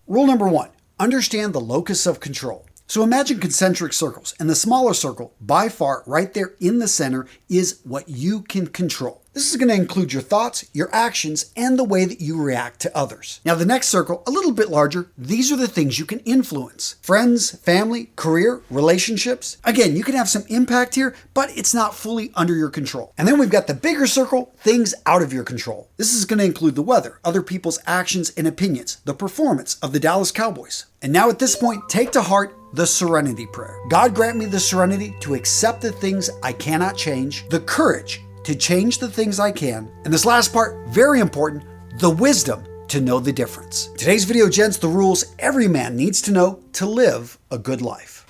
Rule number 1, understand the locus of control. So imagine concentric circles, and the smaller circle, by far, right there in the center, is what you can control. This is going to include your thoughts, your actions, and the way that you react to others. Now the next circle, a little bit larger, these are the things you can influence. Friends, family, career, relationships. Again, you can have some impact here, but it's not fully under your control. And then we've got the bigger circle, things out of your control. This is going to include the weather, other people's actions and opinions, the performance of the Dallas Cowboys. And now at this point, take to heart the serenity prayer. God grant me the serenity to accept the things I cannot change, the courage to change the things I can, and this last part, very important, the wisdom to know the difference. Today's video, gents, the rules every man needs to know to live a good life.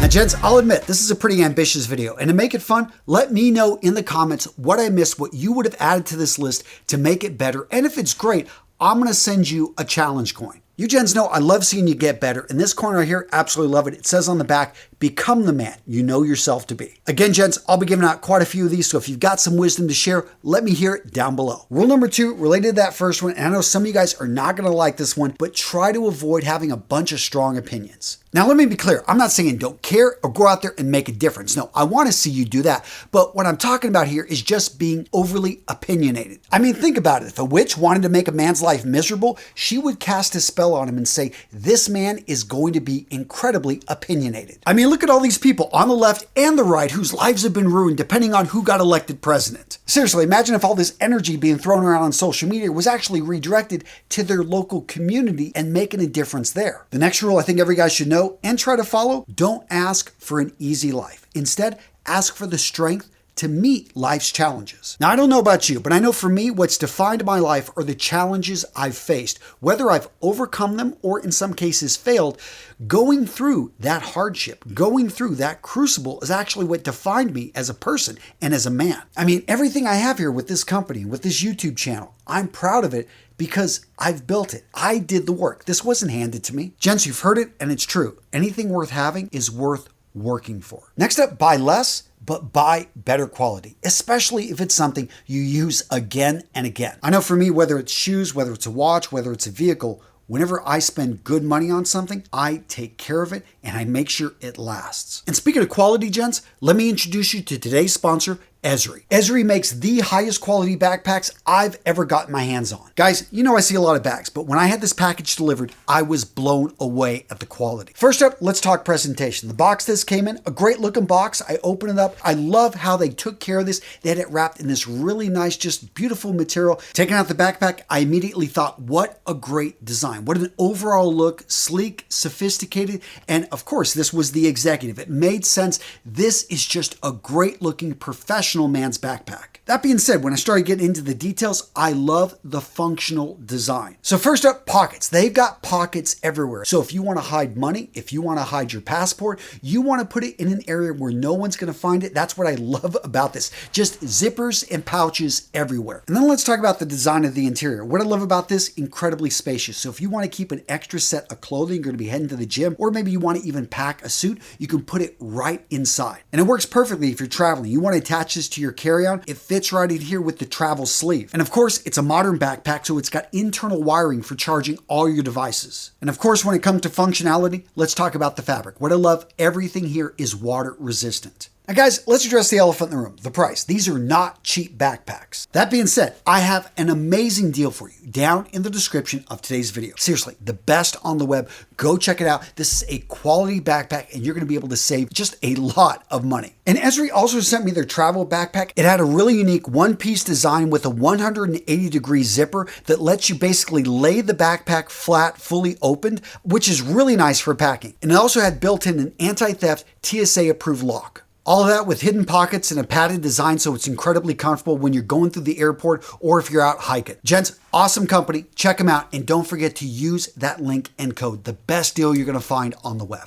Now, gents, I'll admit this is a pretty ambitious video, and to make it fun, let me know in the comments what I missed, what you would have added to this list to make it better, and if it's great, I'm going to send you a challenge coin. You gents know I love seeing you get better. In this corner right here, absolutely love it. It says on the back, become the man you know yourself to be. Again, gents, I'll be giving out quite a few of these, so if you've got some wisdom to share, let me hear it down below. Rule number 2, related to that first one, and I know some of you guys are not going to like this one, but try to avoid having a bunch of strong opinions. Now, let me be clear. I'm not saying don't care or go out there and make a difference. No, I want to see you do that. But what I'm talking about here is just being overly opinionated. I mean, think about it. If a witch wanted to make a man's life miserable, she would cast a spell on him and say, this man is going to be incredibly opinionated. I mean, look at all these people on the left and the right whose lives have been ruined depending on who got elected president. Seriously, imagine if all this energy being thrown around on social media was actually redirected to their local community and making a difference there. The next rule I think every guy should know and try to follow, don't ask for an easy life. Instead, ask for the strength to meet life's challenges. Now, I don't know about you, but I know for me, what's defined my life are the challenges I've faced. Whether I've overcome them or in some cases failed, going through that hardship, going through that crucible is actually what defined me as a person and as a man. I mean, everything I have here with this company, with this YouTube channel, I'm proud of it because I've built it. I did the work. This wasn't handed to me. Gents, you've heard it and it's true. Anything worth having is worth working for. Next up, buy less, but buy better quality, especially if it's something you use again and again. I know for me, whether it's shoes, whether it's a watch, whether it's a vehicle, whenever I spend good money on something, I take care of it and I make sure it lasts. And speaking of quality, gents, let me introduce you to today's sponsor, EZRI. EZRI makes the highest quality backpacks I've ever gotten my hands on. Guys, you know I see a lot of bags, but when I had this package delivered, I was blown away at the quality. First up, let's talk presentation. The box this came in, a great looking box. I open it up. I love how they took care of this. They had it wrapped in this really nice, just beautiful material. Taking out the backpack, I immediately thought, what a great design. What an overall look, sleek, sophisticated, and of course, this was the executive. It made sense. This is just a great looking professional man's backpack. That being said, when I started getting into the details, I love the functional design. So first up, pockets. They've got pockets everywhere. So if you want to hide money, if you want to hide your passport, you want to put it in an area where no one's going to find it. That's what I love about this. Just zippers and pouches everywhere. And then let's talk about the design of the interior. What I love about this, incredibly spacious. So if you want to keep an extra set of clothing, you're going to be heading to the gym, or maybe you want to even pack a suit, you can put it right inside. And it works perfectly if you're traveling. You want to attach this to your carry-on. It fits right in here with the travel sleeve. And of course, it's a modern backpack, so it's got internal wiring for charging all your devices. And of course, when it comes to functionality, let's talk about the fabric. What I love, everything here is water resistant. Now guys, let's address the elephant in the room, the price. These are not cheap backpacks. That being said, I have an amazing deal for you down in the description of today's video. Seriously, the best on the web. Go check it out. This is a quality backpack and you're going to be able to save just a lot of money. And EZRI also sent me their travel backpack. It had a really unique one-piece design with a 180-degree zipper that lets you basically lay the backpack flat, fully opened, which is really nice for packing. And it also had built-in an anti-theft TSA-approved lock. All of that with hidden pockets and a padded design, so it's incredibly comfortable when you're going through the airport or if you're out hiking. Gents, awesome company. Check them out and don't forget to use that link and code. The best deal you're going to find on the web.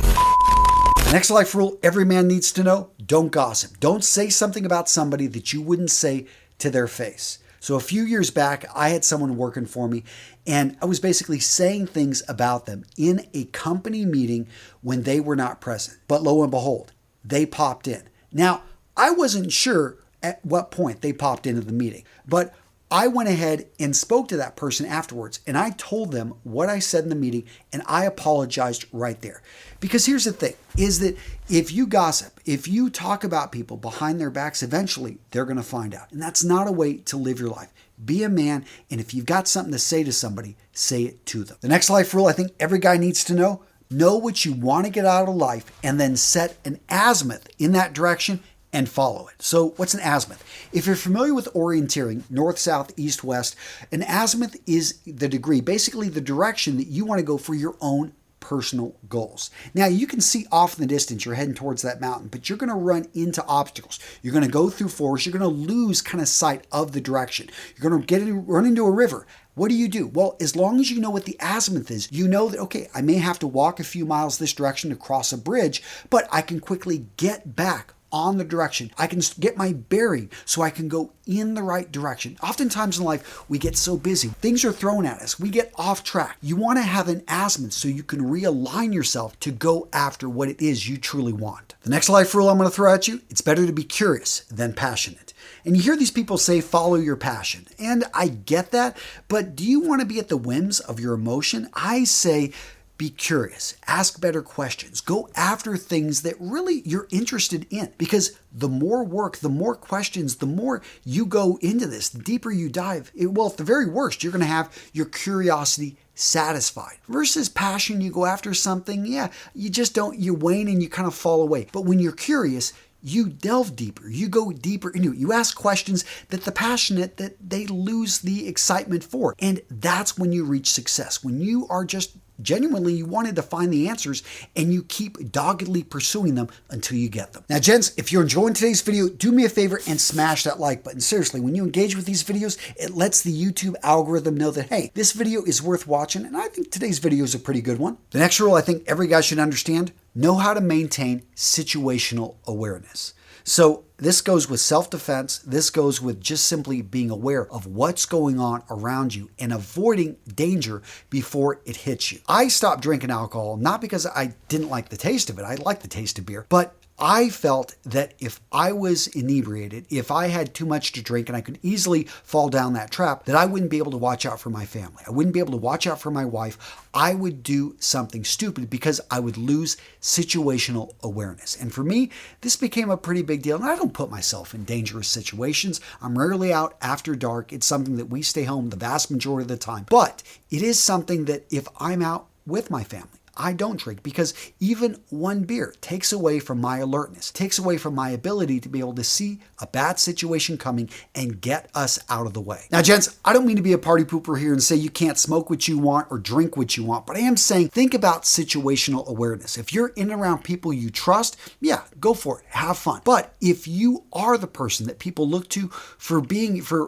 Next life rule every man needs to know, don't gossip. Don't say something about somebody that you wouldn't say to their face. So a few years back, I had someone working for me and I was basically saying things about them in a company meeting when they were not present. But lo and behold, they popped in. Now, I wasn't sure at what point they popped into the meeting. But I went ahead and spoke to that person afterwards, and I told them what I said in the meeting, and I apologized right there. Because here's the thing, is that if you gossip, if you talk about people behind their backs, eventually they're going to find out. And that's not a way to live your life. Be a man, and if you've got something to say to somebody, say it to them. The next life rule I think every guy needs to know what you want to get out of life, and then set an azimuth in that direction and follow it. So what's an azimuth? If you're familiar with orienteering, north, south, east, west, an azimuth is the degree, basically the direction that you want to go for your own personal goals. Now, you can see off in the distance, you're heading towards that mountain, but you're going to run into obstacles. You're going to go through forests. You're going to lose kind of sight of the direction. You're going to run into a river. What do? Well, as long as you know what the azimuth is, you know that, okay, I may have to walk a few miles this direction to cross a bridge, but I can quickly get back on the direction. I can get my bearing so I can go in the right direction. Oftentimes in life, we get so busy. Things are thrown at us. We get off track. You want to have an azimuth so you can realign yourself to go after what it is you truly want. The next life rule I'm going to throw at you, it's better to be curious than passionate. And you hear these people say, follow your passion. And I get that, but do you want to be at the whims of your emotion? I say, be curious, ask better questions, go after things that really you're interested in. Because the more work, the more questions, the more you go into this, the deeper you dive. Well, at the very worst, you're going to have your curiosity satisfied. Versus passion, you go after something, you wane and you kind of fall away. But when you're curious, you delve deeper, you go deeper into it. You ask questions that the passionate, that they lose the excitement for. And that's when you reach success. When you are just genuinely, you wanted to find the answers and you keep doggedly pursuing them until you get them. Now, gents, if you're enjoying today's video, do me a favor and smash that like button. Seriously, when you engage with these videos, it lets the YouTube algorithm know that, hey, this video is worth watching, and I think today's video is a pretty good one. The next rule I think every guy should understand, know how to maintain situational awareness. So this goes with self-defense. This goes with just simply being aware of what's going on around you and avoiding danger before it hits you. I stopped drinking alcohol, not because I didn't like the taste of it. I like the taste of beer, but I felt that if I was inebriated, if I had too much to drink and I could easily fall down that trap, that I wouldn't be able to watch out for my family. I wouldn't be able to watch out for my wife. I would do something stupid because I would lose situational awareness. And for me, this became a pretty big deal. And I don't put myself in dangerous situations. I'm rarely out after dark. It's something that we stay home the vast majority of the time. But it is something that if I'm out with my family, I don't drink, because even one beer takes away from my alertness, takes away from my ability to be able to see a bad situation coming and get us out of the way. Now, gents, I don't mean to be a party pooper here and say you can't smoke what you want or drink what you want, but I am saying think about situational awareness. If you're in and around people you trust, yeah, go for it, have fun. But if you are the person that people look to for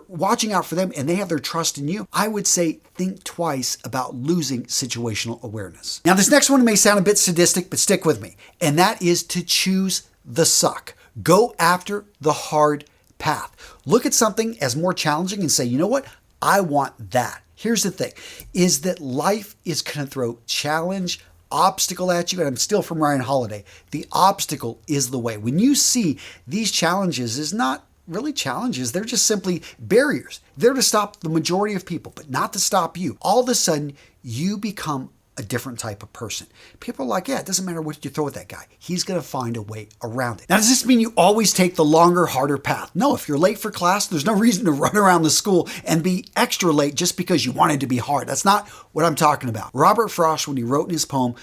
watching out for them and they have their trust in you, I would say think twice about losing situational awareness. Now, this next one may sound a bit sadistic, but stick with me. And that is to choose the suck. Go after the hard path. Look at something as more challenging and say, you know what? I want that. Here's the thing, is that life is going to throw challenge, obstacle at you, and I'm still from Ryan Holiday. The obstacle is the way. When you see these challenges is not really challenges, they're just simply barriers. They're to stop the majority of people, but not to stop you. All of a sudden, you become a different type of person. People are like, yeah, it doesn't matter what you throw at that guy. He's going to find a way around it. Now, does this mean you always take the longer, harder path? No, if you're late for class, there's no reason to run around the school and be extra late just because you wanted to be hard. That's not what I'm talking about. Robert Frost, when he wrote in his poem,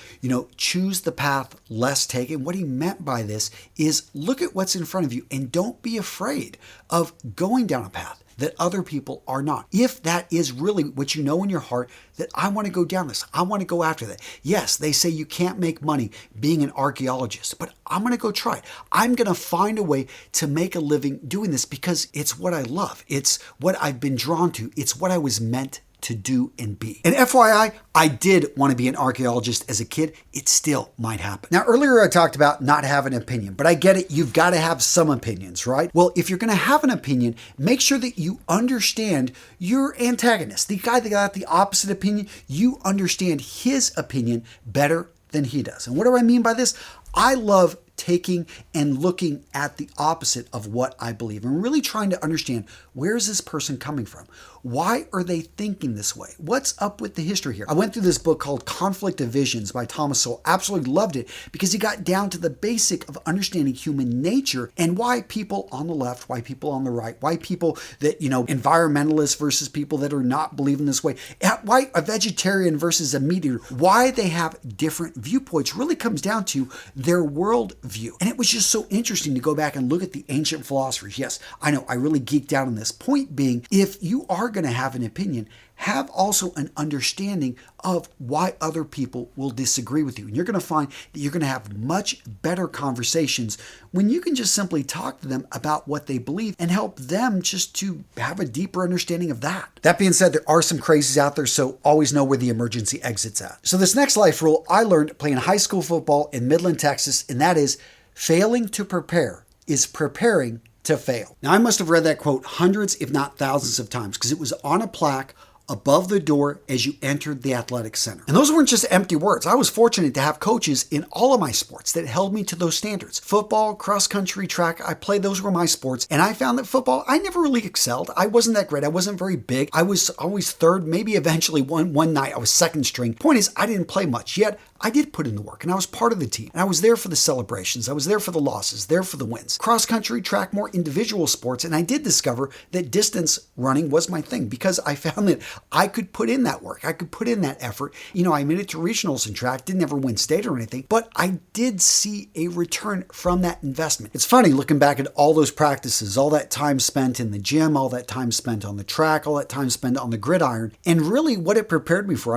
choose the path less taken, what he meant by this is look at what's in front of you and don't be afraid of going down a path that other people are not. If that is really what you know in your heart, that I want to go down this, I want to go after that. Yes, they say you can't make money being an archaeologist, but I'm going to go try it. I'm going to find a way to make a living doing this because it's what I love. It's what I've been drawn to. It's what I was meant to do and be. And FYI, I did want to be an archaeologist as a kid. It still might happen. Now, earlier I talked about not having an opinion, but I get it. You've got to have some opinions, right? Well, if you're going to have an opinion, make sure that you understand your antagonist, the guy that got the opposite opinion. You understand his opinion better than he does. And what do I mean by this? I love taking and looking at the opposite of what I believe and really trying to understand, where is this person coming from? Why are they thinking this way? What's up with the history here? I went through this book called Conflict of Visions by Thomas Sowell. Absolutely loved it because he got down to the basic of understanding human nature and why people on the left, why people on the right, why people that, environmentalists versus people that are not believing this way, why a vegetarian versus a meat eater, why they have different viewpoints really comes down to their world view. And it was just so interesting to go back and look at the ancient philosophers. Yes, I know I really geeked out on this. Point being, if you are going to have an opinion, have also an understanding of why other people will disagree with you. And you're going to find that you're going to have much better conversations when you can just simply talk to them about what they believe and help them just to have a deeper understanding of that. That being said, there are some crazies out there, so always know where the emergency exit's at. So this next life rule I learned playing high school football in Midland, Texas, and that is failing to prepare is preparing to fail. Now, I must have read that quote hundreds, if not thousands of times, because it was on a plaque above the door as you entered the athletic center. And those weren't just empty words. I was fortunate to have coaches in all of my sports that held me to those standards. Football, cross country, track, I played, those were my sports. And I found that football, I never really excelled. I wasn't that great. I wasn't very big. I was always third, maybe eventually one night I was second string. Point is, I didn't play much, yet I did put in the work and I was part of the team. And I was there for the celebrations. I was there for the losses, there for the wins. Cross country, track, more individual sports. And I did discover that distance running was my thing because I found that I could put in that work. I could put in that effort. I made it to regionals in track, didn't ever win state or anything, but I did see a return from that investment. It's funny looking back at all those practices, all that time spent in the gym, all that time spent on the track, all that time spent on the gridiron, and really what it prepared me for.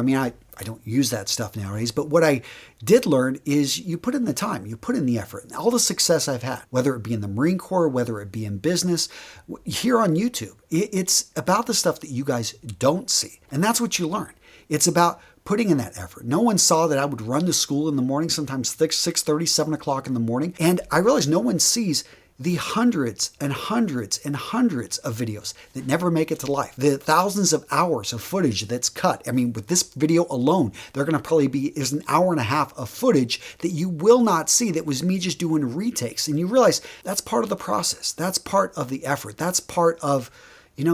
I don't use that stuff nowadays, but what I did learn is you put in the time, you put in the effort. And all the success I've had, whether it be in the Marine Corps, whether it be in business, here on YouTube, it's about the stuff that you guys don't see. And that's what you learn. It's about putting in that effort. No one saw that I would run to school in the morning, sometimes 6:30, 7 o'clock in the morning. And I realized no one sees the hundreds and hundreds and hundreds of videos that never make it to life. The thousands of hours of footage that's cut. With this video alone, there are going to probably is an hour and a half of footage that you will not see that was me just doing retakes. And you realize that's part of the process. That's part of the effort. That's part of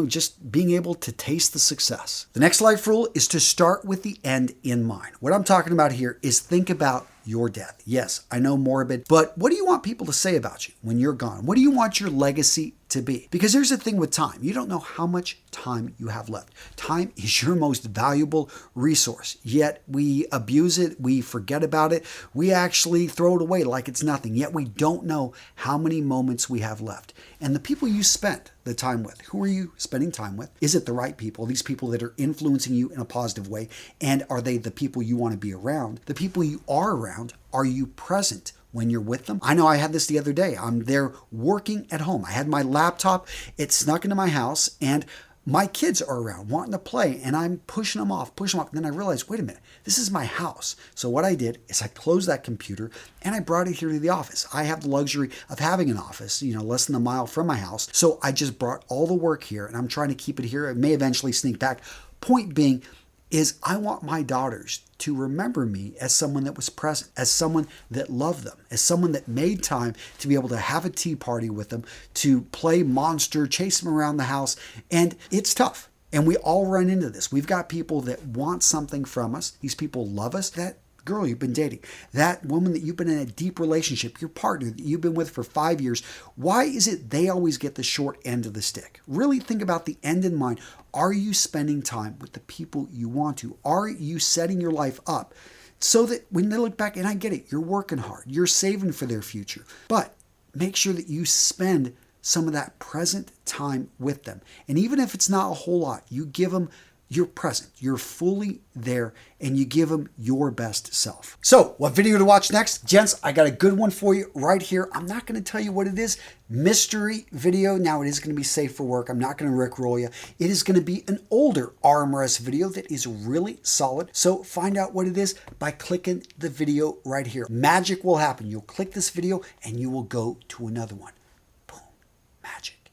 just being able to taste the success. The next life rule is to start with the end in mind. What I'm talking about here is think about your death. Yes, I know, morbid, but what do you want people to say about you when you're gone? What do you want your legacy to be? Because here's the thing with time. You don't know how much time you have left. Time is your most valuable resource, yet we abuse it, we forget about it, we actually throw it away like it's nothing, yet we don't know how many moments we have left. And the people you spent the time with, who are you spending time with? Is it the right people? These people that are influencing you in a positive way? And are they the people you want to be around? The people you are around, are you present when you're with them? I know I had this the other day. I'm there working at home. I had my laptop. It snuck into my house and my kids are around wanting to play and I'm pushing them off. And then I realized, wait a minute, this is my house. So what I did is I closed that computer and I brought it here to the office. I have the luxury of having an office, less than a mile from my house. So I just brought all the work here and I'm trying to keep it here. It may eventually sneak back. Point being is I want my daughters to remember me as someone that was present, as someone that loved them, as someone that made time to be able to have a tea party with them, to play Monster, chase them around the house. And it's tough. And we all run into this. We've got people that want something from us. These people love us. That girl you've been dating, that woman that you've been in a deep relationship, your partner that you've been with for 5 years, why is it they always get the short end of the stick? Really think about the end in mind. Are you spending time with the people you want to? Are you setting your life up so that when they look back, and I get it, you're working hard, you're saving for their future, but make sure that you spend some of that present time with them. And even if it's not a whole lot, you give them you're present, you're fully there, and you give them your best self. So, what video to watch next? Gents, I got a good one for you right here. I'm not going to tell you what it is. Mystery video. Now, it is going to be safe for work. I'm not going to rickroll you. It is going to be an older RMRS video that is really solid. So, find out what it is by clicking the video right here. Magic will happen. You'll click this video, and you will go to another one.